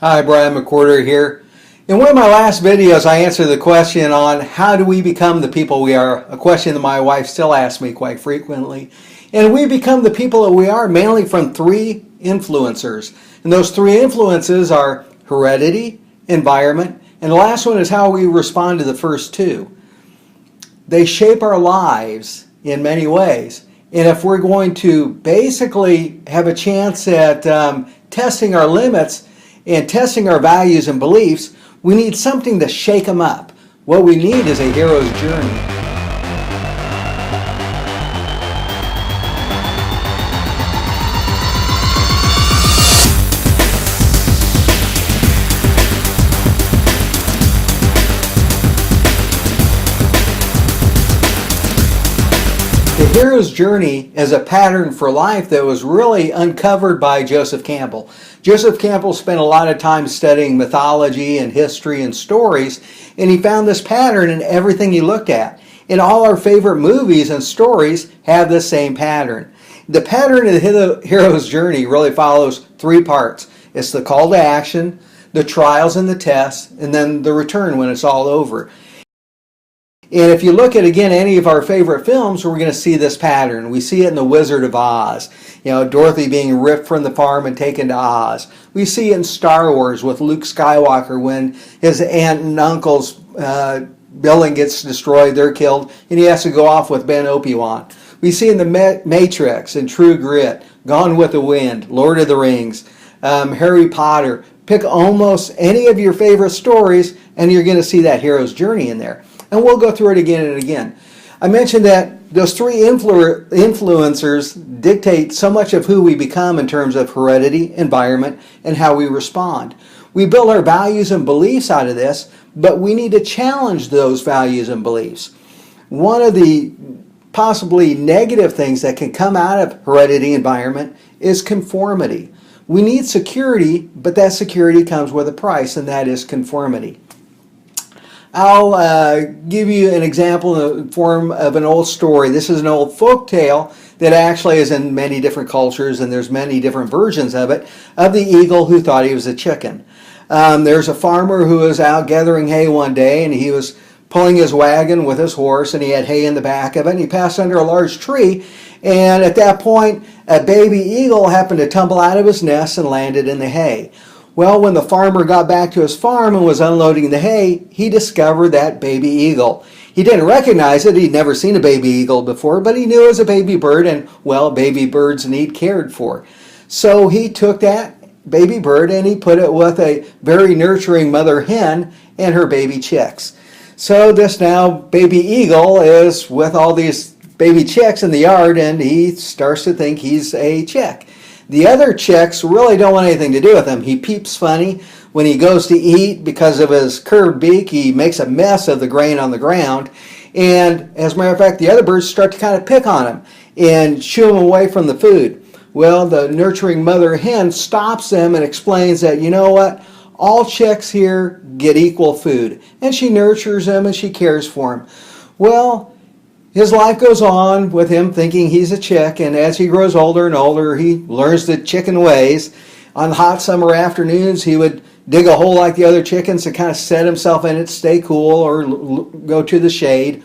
Hi, Bryan McWhorter here. In one of my last videos, I answered the question on how do we become the people we are, a question that my wife still asks me quite frequently. And we become the people that we are mainly from three influencers. And those three influences are heredity, environment, and the last one is how we respond to the first two. They shape our lives in many ways. And if we're going to basically have a chance at testing our limits and testing our values and beliefs, we need something to shake them up. What we need is a hero's journey. The hero's journey is a pattern for life that was really uncovered by Joseph Campbell. Joseph Campbell spent a lot of time studying mythology and history and stories, and he found this pattern in everything he looked at. And all our favorite movies and stories have the same pattern. The pattern of the hero's journey really follows three parts. It's the call to action, the trials and the tests, and then the return when it's all over. And if you look at, again, any of our favorite films, we're going to see this pattern. We see it in The Wizard of Oz. Dorothy being ripped from the farm and taken to Oz. We see it in Star Wars with Luke Skywalker when his aunt and uncle's building gets destroyed, they're killed, and he has to go off with Ben Obi-Wan. We see in The Matrix, in True Grit, Gone with the Wind, Lord of the Rings, Harry Potter. Pick almost any of your favorite stories, and you're going to see that hero's journey in there. And we'll go through it again and again. I mentioned that those three influencers dictate so much of who we become in terms of heredity, environment, and how we respond. We build our values and beliefs out of this, but we need to challenge those values and beliefs. One of the possibly negative things that can come out of heredity, environment, is conformity. We need security, but that security comes with a price, and that is conformity. I'll give you an example in the form of an old story. This is an old folk tale that actually is in many different cultures, and there's many different versions of it, of the eagle who thought he was a chicken. There's a farmer who was out gathering hay one day, and he was pulling his wagon with his horse, and he had hay in the back of it, and he passed under a large tree, and at that point, a baby eagle happened to tumble out of his nest and landed in the hay. Well, when the farmer got back to his farm and was unloading the hay, he discovered that baby eagle. He didn't recognize it. He'd never seen a baby eagle before, but he knew it was a baby bird, and, well, baby birds need cared for. So he took that baby bird and he put it with a very nurturing mother hen and her baby chicks. So this now baby eagle is with all these baby chicks in the yard, and he starts to think he's a chick. The other chicks really don't want anything to do with him. He peeps funny. When he goes to eat, because of his curved beak, he makes a mess of the grain on the ground. And as a matter of fact, the other birds start to kind of pick on him and shoo him away from the food. Well, the nurturing mother hen stops them and explains that, you know what, all chicks here get equal food. And she nurtures him and she cares for him. Well, his life goes on with him thinking he's a chick, and as he grows older and older, he learns the chicken ways. On hot summer afternoons, he would dig a hole like the other chickens to kind of set himself in it, stay cool, or go to the shade.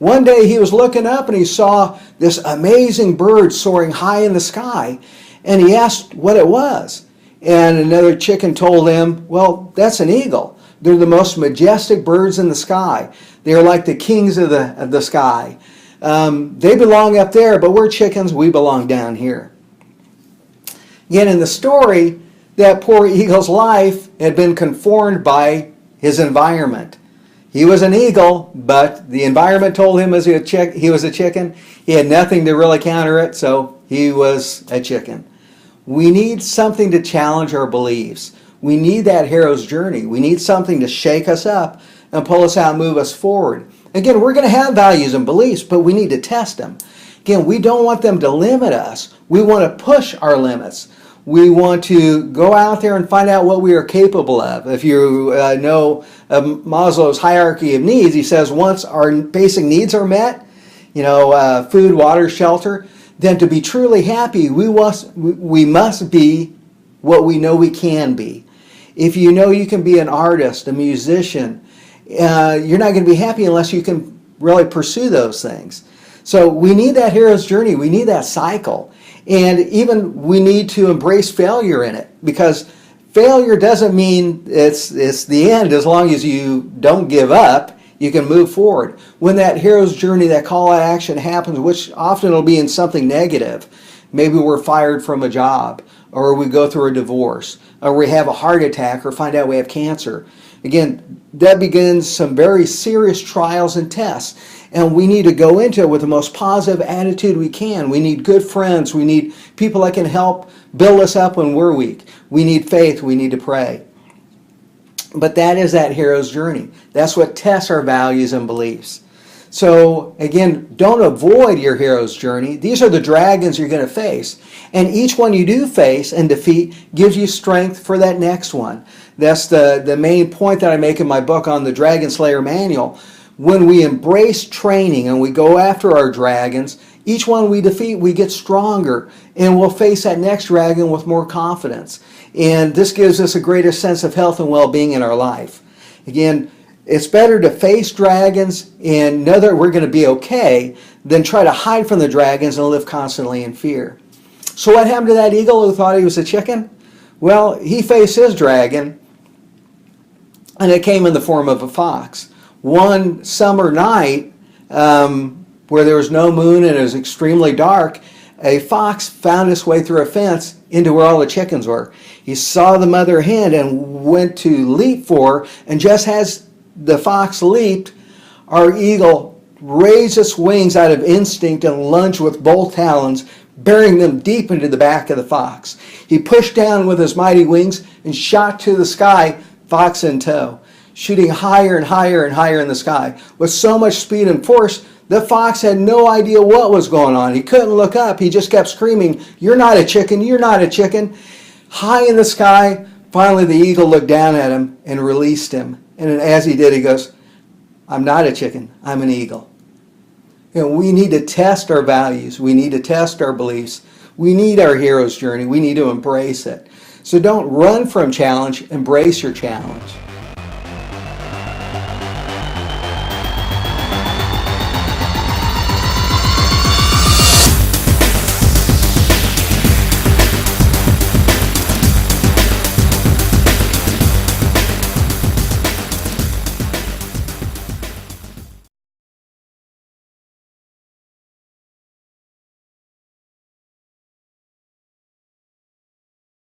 One day he was looking up and he saw this amazing bird soaring high in the sky, and he asked what it was. And another chicken told him, well, that's an eagle. They're the most majestic birds in the sky. They're like the kings of the sky. They belong up there, but we're chickens, we belong down here. Again, in the story, that poor eagle's life had been conformed by his environment. He was an eagle, but the environment told him he was a chicken. He had nothing to really counter it, so he was a chicken. We need something to challenge our beliefs. We need that hero's journey. We need something to shake us up and pull us out and move us forward. Again, we're going to have values and beliefs, but we need to test them. Again, we don't want them to limit us. We want to push our limits. We want to go out there and find out what we are capable of. If you know Maslow's hierarchy of needs, he says once our basic needs are met, food, water, shelter, then to be truly happy, we must be what we know we can be. If you know you can be an artist, a musician, you're not going to be happy unless you can really pursue those things. So we need that hero's journey. We need that cycle. And even we need to embrace failure in it, because failure doesn't mean it's the end. As long as you don't give up, you can move forward. When that hero's journey, that call to action happens, which often will be in something negative, maybe we're fired from a job, or we go through a divorce, or we have a heart attack, or find out we have cancer. Again, that begins some very serious trials and tests. And we need to go into it with the most positive attitude we can. We need good friends. We need people that can help build us up when we're weak. We need faith. We need to pray. But that is that hero's journey. That's what tests our values and beliefs. So again, don't avoid your hero's journey. These are the dragons you're going to face. And each one you do face and defeat gives you strength for that next one. That's the main point that I make in my book on the Dragon Slayer Manual. When we embrace training and we go after our dragons, each one we defeat, we get stronger, and we'll face that next dragon with more confidence. And this gives us a greater sense of health and well-being in our life. Again, it's better to face dragons and know that we're going to be okay than try to hide from the dragons and live constantly in fear. So what happened to that eagle who thought he was a chicken? Well, he faced his dragon, and it came in the form of a fox. One summer night, where there was no moon and it was extremely dark, a fox found its way through a fence into where all the chickens were. He saw the mother hen and went to leap for her, and just as the fox leaped, our eagle raised its wings out of instinct and lunged with both talons, burying them deep into the back of the fox. He pushed down with his mighty wings and shot to the sky, fox in tow, shooting higher and higher and higher in the sky. With so much speed and force, the fox had no idea what was going on. He couldn't look up. He just kept screaming, "You're not a chicken, you're not a chicken." High in the sky, finally the eagle looked down at him and released him. And as he did, he goes, "I'm not a chicken, I'm an eagle." And we need to test our values. We need to test our beliefs. We need our hero's journey. We need to embrace it. So don't run from challenge, embrace your challenge.